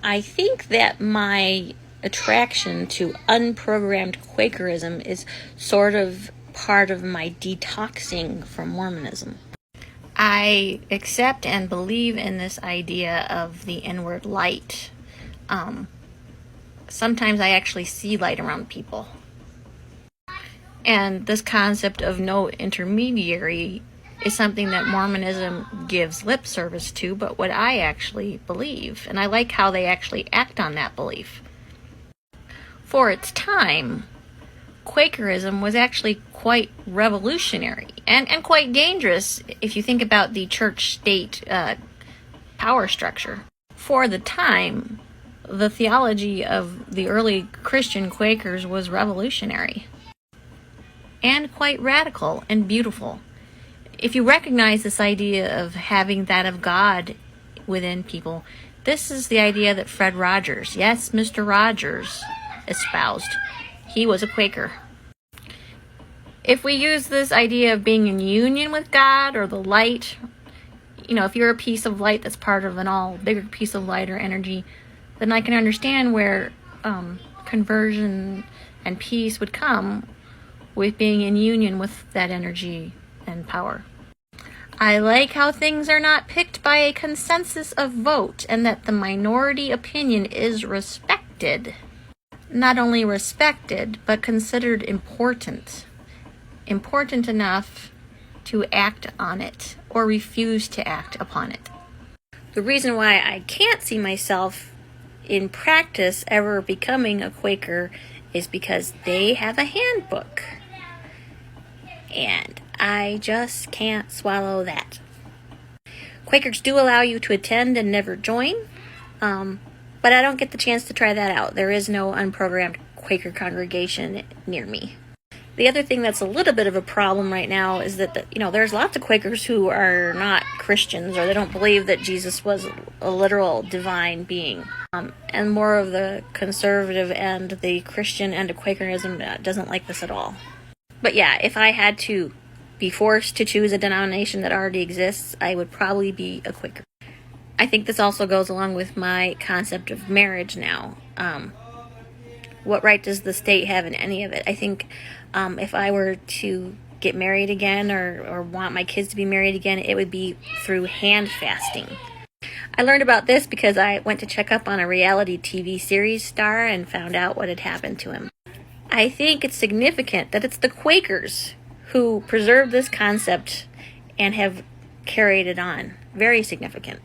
I think that my attraction to unprogrammed Quakerism is sort of part of my detoxing from Mormonism. I accept and believe in this idea of the inward light. Sometimes I actually see light around people. And this concept of no intermediary is something that Mormonism gives lip service to, but what I actually believe. And I like how they actually act on that belief. For its time, Quakerism was actually quite revolutionary and quite dangerous if you think about the church-state power structure. For the time, the theology of the early Christian Quakers was revolutionary and quite radical and beautiful. If you recognize this idea of having that of God within people, this is the idea that Fred Rogers, yes, Mr. Rogers, espoused. He was a Quaker. If we use this idea of being in union with God or the light, if you're a piece of light that's part of an all bigger piece of light or energy, then I can understand where conversion and peace would come with being in union with that energy and power. I like how things are not picked by a consensus of vote and that the minority opinion is respected. Not only respected, but considered important. Important enough to act on it or refuse to act upon it. The reason why I can't see myself in practice ever becoming a Quaker is because they have a handbook. And I just can't swallow that. Quakers do allow you to attend and never join, but I don't get the chance to try that out. There is no unprogrammed Quaker congregation near me. The other thing that's a little bit of a problem right now is that, there's lots of Quakers who are not Christians, or they don't believe that Jesus was a literal divine being. And more of the conservative end, the Christian end of Quakerism, doesn't like this at all. But yeah, if I had to be forced to choose a denomination that already exists, I would probably be a Quaker. I think this also goes along with my concept of marriage now. What right does the state have in any of it? I think if I were to get married again or want my kids to be married again, it would be through hand fasting. I learned about this because I went to check up on a reality TV series star and found out what had happened to him. I think it's significant that it's the Quakers who preserved this concept and have carried it on. Very significant.